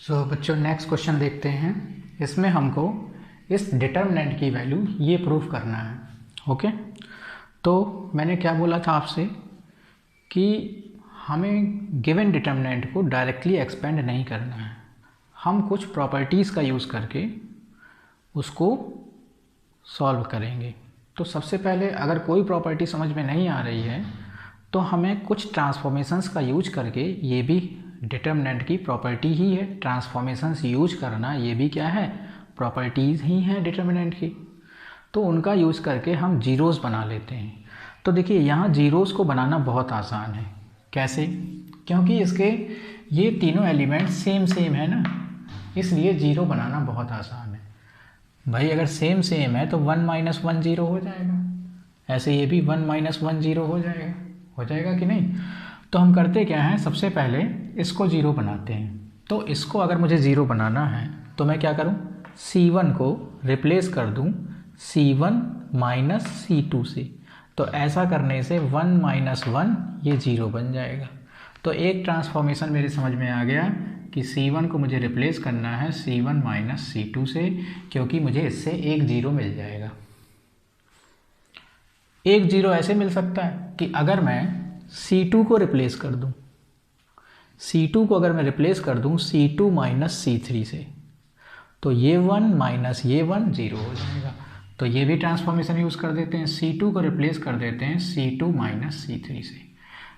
बच्चों next question देखते हैं। इसमें हमको इस डिटर्मिनेंट की वैल्यू ये प्रूफ करना है। ओके, तो मैंने क्या बोला था आपसे कि हमें गिवन डिटर्मिनेंट को डायरेक्टली एक्सपेंड नहीं करना है, हम कुछ प्रॉपर्टीज़ का यूज़ करके उसको सॉल्व करेंगे। तो सबसे पहले अगर कोई प्रॉपर्टी समझ में नहीं आ रही है तो हमें कुछ ट्रांसफॉर्मेशंस का यूज करके, ये भी डिटर्मिनेंट की प्रॉपर्टी ही है, ट्रांसफॉर्मेशंस यूज करना ये भी क्या है, प्रॉपर्टीज़ ही हैं डिटर्मिनेंट की। तो उनका यूज़ करके हम जीरोज़ बना लेते हैं। तो देखिए यहाँ जीरोज़ को बनाना बहुत आसान है। कैसे? क्योंकि इसके ये तीनों एलिमेंट सेम है ना, इसलिए जीरो बनाना बहुत आसान है। भाई अगर सेम है तो 1 - 1 0 हो जाएगा, ऐसे ये भी 1 - 1 0 हो जाएगा कि नहीं। तो हम करते क्या हैं, सबसे पहले इसको ज़ीरो बनाते हैं। तो इसको अगर मुझे ज़ीरो बनाना है तो मैं क्या करूं, C1 को रिप्लेस कर दूं C1 - C2 से। तो ऐसा करने से 1 - 1 ये ज़ीरो बन जाएगा। तो एक ट्रांसफॉर्मेशन मेरे समझ में आ गया कि C1 को मुझे रिप्लेस करना है C1 - C2 से, क्योंकि मुझे इससे एक ज़ीरो मिल जाएगा। एक ज़ीरो ऐसे मिल सकता है कि अगर मैं C2 को रिप्लेस कर दूं, C2 को अगर मैं रिप्लेस कर दूं C2 - C3 से, तो ये 1 माइनस ये 1 0 हो जाएगा। तो ये भी ट्रांसफॉर्मेशन यूज़ कर देते हैं, C2 को रिप्लेस कर देते हैं C2 - C3 से।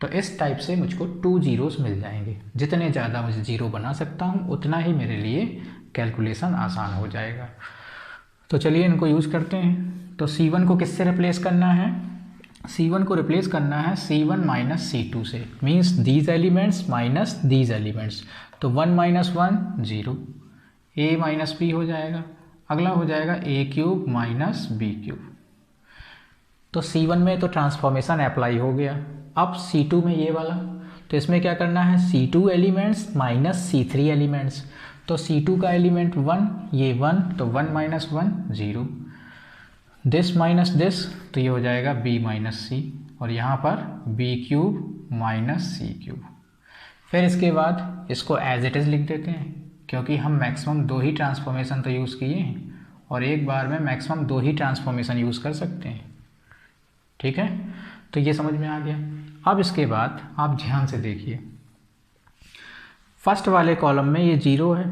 तो इस टाइप से मुझको 2 ज़ीरोस मिल जाएंगे। जितने ज़्यादा मुझे ज़ीरो बना सकता हूँ उतना ही मेरे लिए कैलकुलेशन आसान हो जाएगा। तो चलिए इनको यूज़ करते हैं। तो C1 को किससे रिप्लेस करना है, C1 को रिप्लेस करना है C1 - C2 से, means these elements minus these elements. तो 1 - 1 0, a - b हो जाएगा। अगला हो जाएगा a³ - b³। तो C1 में तो ट्रांसफॉर्मेशन अप्लाई हो गया। अब C2 में ये वाला, तो इसमें क्या करना है, C2 elements minus C3 elements. तो C2 का एलिमेंट 1, ये 1, तो 1 - 1 0, दिस माइनस दिस, तो ये हो जाएगा b - c, और यहाँ पर b³ - c³। फिर इसके बाद इसको एज इट इज़ लिख देते हैं, क्योंकि हम मैक्सिमम 2 ही ट्रांसफॉर्मेशन तो यूज़ किए हैं और एक बार में मैक्सिमम 2 ही ट्रांसफॉर्मेशन यूज़ कर सकते हैं। ठीक है, तो ये समझ में आ गया। अब इसके बाद आप ध्यान से देखिए, फर्स्ट वाले कॉलम में ये 0 है,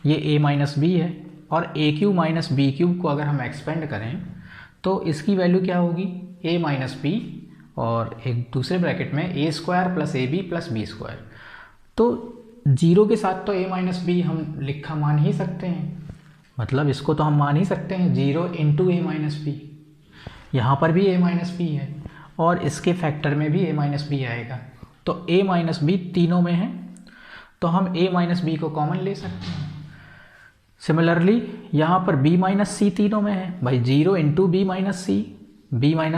ये a - b है, और a³ - b³ को अगर हम एक्सपेंड करें तो इसकी वैल्यू क्या होगी, a - b, और एक दूसरे ब्रैकेट में a² + ab + b²। तो 0 के साथ तो a - b हम लिखा मान ही सकते हैं, मतलब इसको तो हम मान ही सकते हैं 0 × a - b। यहाँ पर भी a - b है और इसके फैक्टर में भी a - b आएगा। तो a - b तीनों में है, तो हम a - b को कॉमन ले सकते हैं। सिमिलरली यहाँ पर b - c तीनों में है, भाई 0 × b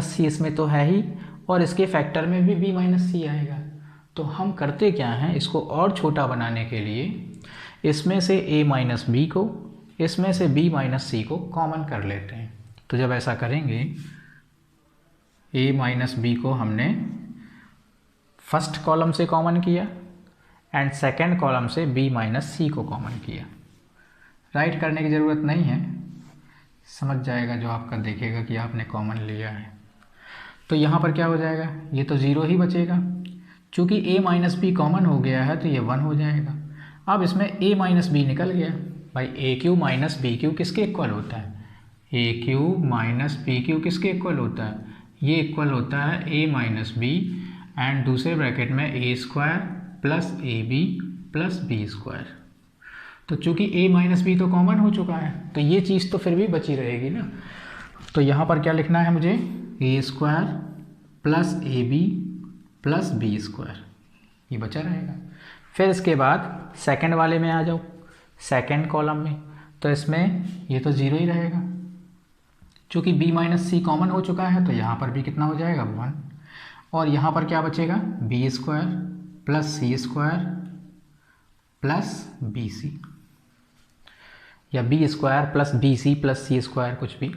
- c इसमें तो है ही, और इसके फैक्टर में भी b - c आएगा। तो हम करते क्या हैं, इसको और छोटा बनाने के लिए इसमें से a - b को, इसमें से b - c को कॉमन कर लेते हैं। तो जब ऐसा करेंगे, a - b को हमने फर्स्ट कॉलम से कॉमन किया एंड सेकेंड कॉलम से b - c को कॉमन किया। राइट करने की ज़रूरत नहीं है, समझ जाएगा जो आपका देखेगा कि आपने कॉमन लिया है। तो यहाँ पर क्या हो जाएगा, ये तो 0 ही बचेगा। चूँकि a - b कॉमन हो गया है तो ये 1 हो जाएगा। अब इसमें a - b निकल गया, भाई a³ - b³ किसके इक्वल होता है, a³ - b³ किसके इक्वल होता है, ये इक्वल होता है a - b एंड दूसरे ब्रैकेट में a² + ab + b²। तो चूँकि a - b तो कॉमन हो चुका है तो ये चीज़ तो फिर भी बची रहेगी ना। तो यहाँ पर क्या लिखना है मुझे, a² + ab + b², ये बचा रहेगा। फिर इसके बाद सेकंड वाले में आ जाओ, सेकंड कॉलम में, तो इसमें ये तो 0 ही रहेगा। चूँकि b - c कॉमन हो चुका है तो यहाँ पर भी कितना हो जाएगा, 1, और यहाँ पर क्या बचेगा, b² + c² + bc, या b² + bc + c², कुछ भी।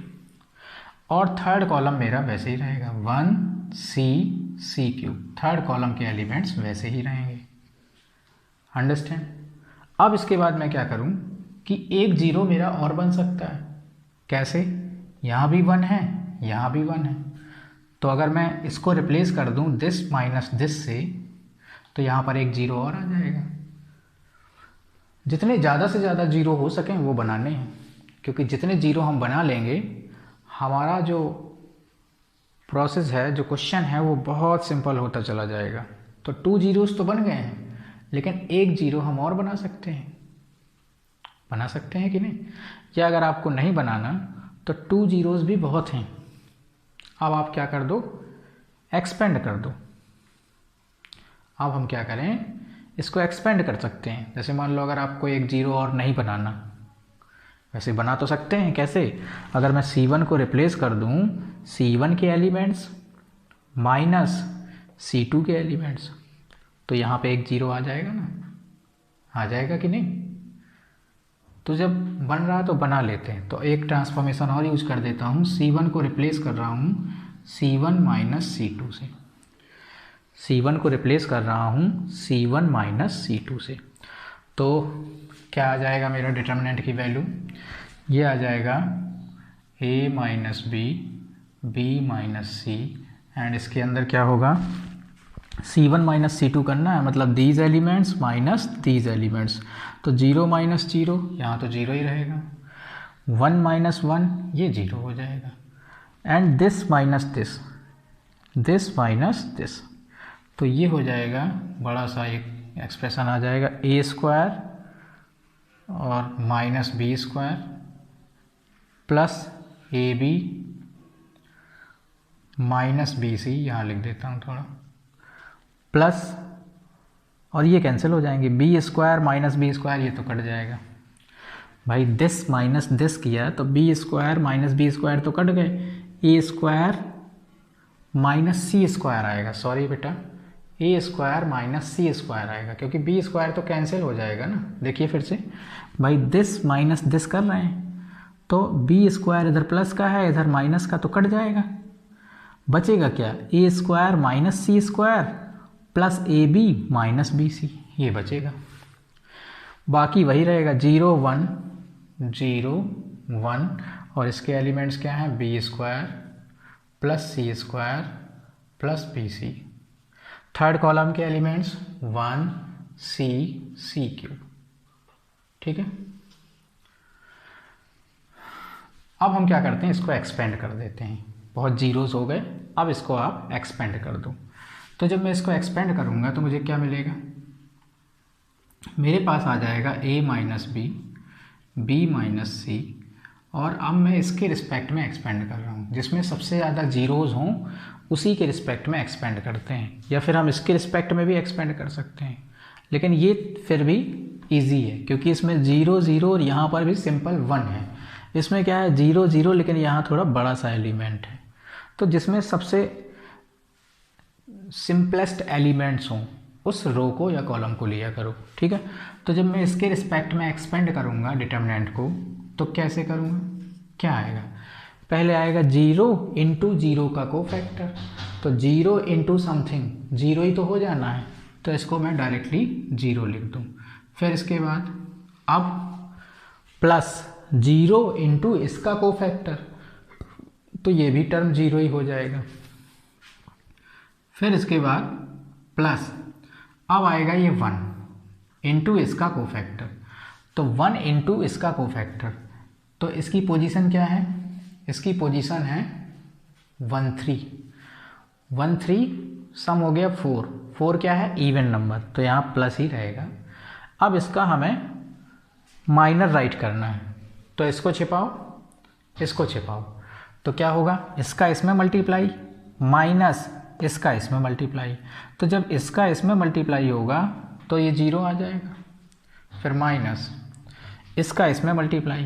और थर्ड कॉलम मेरा वैसे ही रहेगा, 1 c c³, थर्ड कॉलम के एलिमेंट्स वैसे ही रहेंगे। अंडरस्टैंड। अब इसके बाद मैं क्या करूं कि एक जीरो मेरा और बन सकता है। कैसे? यहाँ भी 1 है, यहाँ भी 1 है, तो अगर मैं इसको रिप्लेस कर दूं दिस माइनस दिस से, तो यहाँ पर एक जीरो और आ जाएगा। जितने ज़्यादा से ज़्यादा जीरो हो सकें वो बनाने हैं, क्योंकि जितने जीरो हम बना लेंगे हमारा जो प्रोसेस है, जो क्वेश्चन है, वो बहुत सिंपल होता चला जाएगा। तो 2 जीरोस तो बन गए हैं, लेकिन एक जीरो हम और बना सकते हैं कि नहीं? या अगर आपको नहीं बनाना तो 2 जीरोस भी बहुत हैं। अब आप क्या कर दो, एक्सपेंड कर दो। अब हम क्या करें, इसको एक्सपेंड कर सकते हैं। जैसे मान लो अगर आपको एक जीरो और नहीं बनाना, वैसे बना तो सकते हैं। कैसे? अगर मैं C1 को रिप्लेस कर दूं C1 के एलिमेंट्स माइनस C2 के एलिमेंट्स, तो यहाँ पे एक जीरो आ जाएगा ना, आ जाएगा कि नहीं? तो जब बन रहा तो बना लेते हैं। तो एक ट्रांसफॉर्मेशन और यूज कर देता हूँ, C1 को रिप्लेस कर रहा हूँ C1 माइनस C2 से। C1 को रिप्लेस कर रहा हूँ C1 माइनस C2 से। तो क्या आ जाएगा मेरा डिटर्मिनेंट की वैल्यू? ये आ जाएगा A minus B minus C, and इसके अंदर क्या होगा, C1 माइनस C2 करना है, मतलब these elements minus these elements. तो 0 माइनस 0, यहाँ तो 0 ही रहेगा। 1 माइनस 1, ये 0 हो जाएगा। And this minus this minus this, तो ये हो जाएगा बड़ा सा एक एक्सप्रेशन आ जाएगा A स्क्वायर और minus B square plus AB minus BC, यहाँ लिख देता हूँ थोड़ा, प्लस, और ये कैंसिल हो जाएंगे, B square minus B square, ये तो कट जाएगा भाई। दिस माइनस दिस किया तो B square minus B square तो कट गए, A square minus C square आएगा, सॉरी बेटा, A square minus C square आएगा, क्योंकि B स्क्वायर तो कैंसिल हो जाएगा ना। देखिए फिर से भाई, दिस माइनस दिस कर रहे हैं तो B स्क्वायर इधर प्लस का है, इधर माइनस का, तो कट जाएगा। बचेगा क्या, A square minus C square plus AB minus BC, ये बचेगा। बाकी वही रहेगा 0 1 0 1, और इसके एलिमेंट्स क्या हैं, B square plus C square plus BC। Third column के एलिमेंट्स 1 C क्यूब। ठीक है, अब हम क्या करते हैं, इसको एक्सपेंड कर देते हैं। बहुत जीरोस हो गए, अब इसको आप एक्सपेंड कर दो। तो जब मैं इसको एक्सपेंड करूंगा तो मुझे क्या मिलेगा, मेरे पास आ जाएगा A minus B minus C, और अब मैं इसके रिस्पेक्ट में एक्सपेंड कर रहा हूँ। जिसमें सबसे ज़्यादा जीरोज़ हों उसी के रिस्पेक्ट में एक्सपेंड करते हैं, या फिर हम इसके रिस्पेक्ट में भी एक्सपेंड कर सकते हैं, लेकिन ये फिर भी इजी है क्योंकि इसमें 0 0 और यहाँ पर भी सिंपल 1 है। इसमें क्या है 0 0, लेकिन यहाँ थोड़ा बड़ा सा एलिमेंट है। तो जिसमें सबसे सिंपलेस्ट एलिमेंट्स हों उस रो को या कॉलम को लिया करो। ठीक है, तो जब मैं इसके रिस्पेक्ट में एक्सपेंड करूँगा डिटर्मिनेंट को, तो कैसे करूँगा, क्या आएगा, पहले आएगा 0 इंटू 0 का कोफैक्टर। तो 0 इंटू समथिंग, 0 ही तो हो जाना है, तो इसको मैं डायरेक्टली 0 लिख दूँ। फिर इसके बाद अब प्लस 0 इंटू इसका कोफैक्टर, तो ये भी टर्म 0 ही हो जाएगा। फिर इसके बाद प्लस, अब आएगा ये 1 इंटू इसका कोफैक्टर, तो 1 इंटू इसका कोफैक्टर, तो इसकी पोजीशन क्या है, इसकी पोजीशन है 1 3 1 3, सम हो गया 4 4, क्या है इवन नंबर, तो यहाँ प्लस ही रहेगा। अब इसका हमें माइनर राइट करना है, तो इसको छिपाओ, इसको छिपाओ, तो क्या होगा, इसका इसमें मल्टीप्लाई माइनस इसका इसमें मल्टीप्लाई, तो जब इसका इसमें मल्टीप्लाई होगा तो ये 0 आ जाएगा। फिर माइनस इसका इसमें मल्टीप्लाई,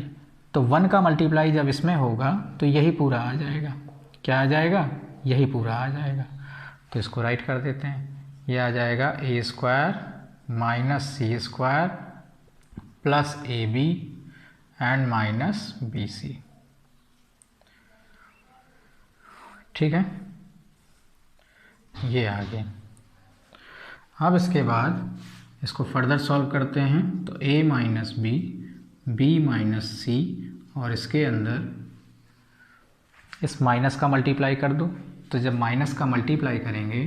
तो 1 का मल्टीप्लाई जब इसमें होगा तो यही पूरा आ जाएगा। क्या आ जाएगा, यही पूरा आ जाएगा। तो इसको राइट कर देते हैं, ये आ जाएगा A square minus C square plus AB and minus BC। ठीक है, ये आ गए। अब इसके बाद इसको फर्दर सॉल्व करते हैं तो a minus B, b minus C, और इसके अंदर इस माइनस का मल्टीप्लाई कर दो। तो जब माइनस का मल्टीप्लाई करेंगे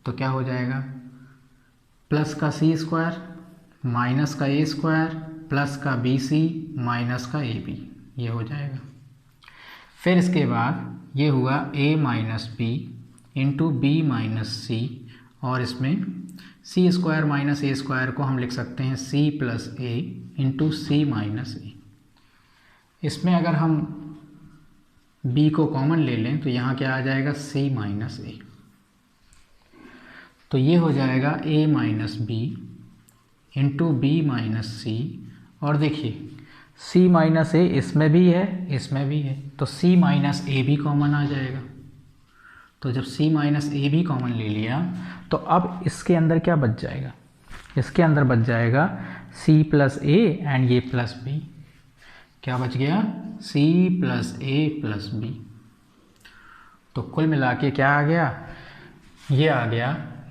तो क्या हो जाएगा, प्लस का सी स्क्वायर माइनस का ए स्क्वायर प्लस का बी सी माइनस का ए बी, ये हो जाएगा। फिर इसके बाद ये हुआ a minus B into B minus C, और इसमें C square minus A square को हम लिख सकते हैं C plus A into C minus A. इसमें अगर हम b को कॉमन ले लें तो यहाँ क्या आ जाएगा, c माइनस ए। तो ये हो जाएगा a minus B into B minus C, और देखिए c माइनस ए इसमें भी है इसमें भी है, तो c माइनस ए भी कॉमन आ जाएगा। तो जब c माइनस ए भी कॉमन ले लिया तो अब इसके अंदर क्या बच जाएगा, इसके अंदर बच जाएगा c प्लस ए एंड ये प्लस बी। क्या बच गया, c प्लस ए प्लस बी। तो कुल मिला के क्या आ गया, ये आ गया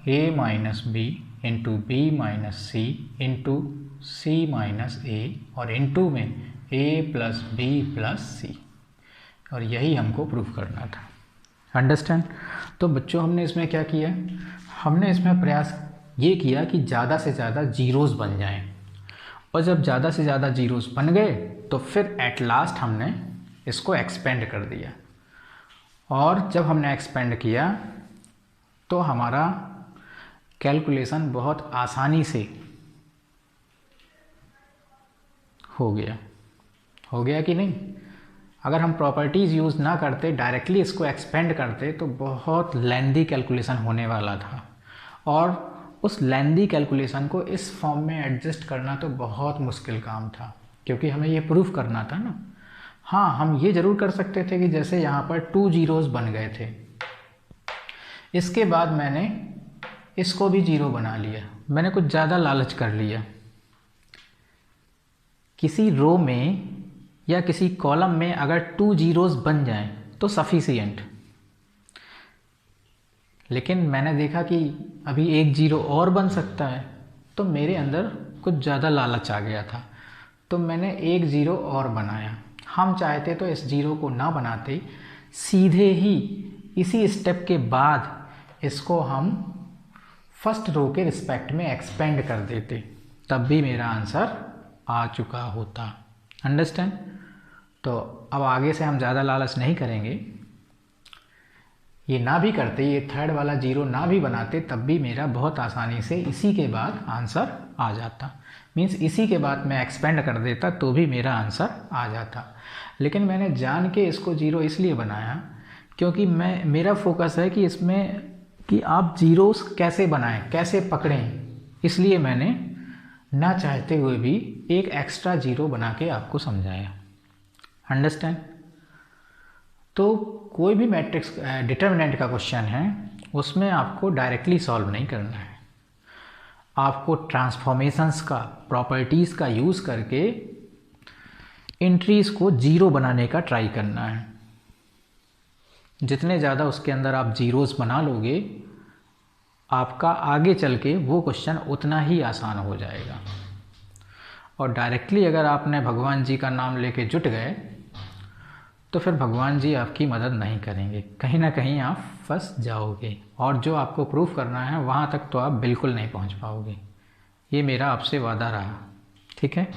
a minus B into B minus C into C minus A, और इंटू में a plus B plus C, और यही हमको प्रूफ करना था। अंडरस्टैंड। तो बच्चों हमने इसमें क्या किया, हमने इसमें प्रयास ये किया कि ज़्यादा से ज़्यादा जीरोस बन जाएं, और जब ज़्यादा से ज़्यादा जीरोस बन गए तो फिर एट लास्ट हमने इसको एक्सपेंड कर दिया, और जब हमने एक्सपेंड किया तो हमारा कैलकुलेशन बहुत आसानी से हो गया कि नहीं। अगर हम प्रॉपर्टीज़ यूज़ ना करते, डायरेक्टली इसको एक्सपेंड करते तो बहुत लेंदी कैलकुलेशन होने वाला था, और उस लेंदी कैलकुलेशन को इस फॉर्म में एडजस्ट करना तो बहुत मुश्किल काम था, क्योंकि हमें ये प्रूफ करना था ना। हाँ, हम ये ज़रूर कर सकते थे कि जैसे यहाँ पर 2 जीरोस बन गए थे, इसके बाद मैंने इसको भी जीरो बना लिया, मैंने कुछ ज़्यादा लालच कर लिया। किसी रो में या किसी कॉलम में अगर 2 जीरोस बन जाएं तो सफिशिएंट, लेकिन मैंने देखा कि अभी 1 जीरो और बन सकता है, तो मेरे अंदर कुछ ज़्यादा लालच आ गया था, तो मैंने 1 जीरो और बनाया। हम चाहते तो इस जीरो को ना बनाते, सीधे ही इसी स्टेप के बाद इसको हम फर्स्ट रो के रिस्पेक्ट में एक्सपेंड कर देते, तब भी मेरा आंसर आ चुका होता। अंडरस्टैंड। तो अब आगे से हम ज़्यादा लालच नहीं करेंगे, ये ना भी करते, ये थर्ड वाला जीरो ना भी बनाते, तब भी मेरा बहुत आसानी से इसी के बाद आंसर आ जाता। मीन्स इसी के बाद मैं एक्सपेंड कर देता तो भी मेरा आंसर आ जाता। लेकिन मैंने जान के इसको जीरो इसलिए बनाया क्योंकि मेरा फोकस है कि इसमें कि आप जीरोस कैसे बनाएं, कैसे पकड़ें, इसलिए मैंने ना चाहते हुए भी एक एक्स्ट्रा जीरो बना के आपको समझाया। अंडरस्टैंड। तो कोई भी मैट्रिक्स डिटर्मिनेंट का क्वेश्चन है, उसमें आपको डायरेक्टली सॉल्व नहीं करना है, आपको ट्रांसफॉर्मेशंस का, प्रॉपर्टीज़ का यूज़ करके एंट्रीज़ को जीरो बनाने का ट्राई करना है। जितने ज़्यादा उसके अंदर आप जीरोस बना लोगे, आपका आगे चल के वो क्वेश्चन उतना ही आसान हो जाएगा। और डायरेक्टली अगर आपने भगवान जी का नाम लेके जुट गए तो फिर भगवान जी आपकी मदद नहीं करेंगे, कहीं ना कहीं आप फंस जाओगे, और जो आपको प्रूफ करना है वहाँ तक तो आप बिल्कुल नहीं पहुँच पाओगे। ये मेरा आपसे वादा रहा। ठीक है।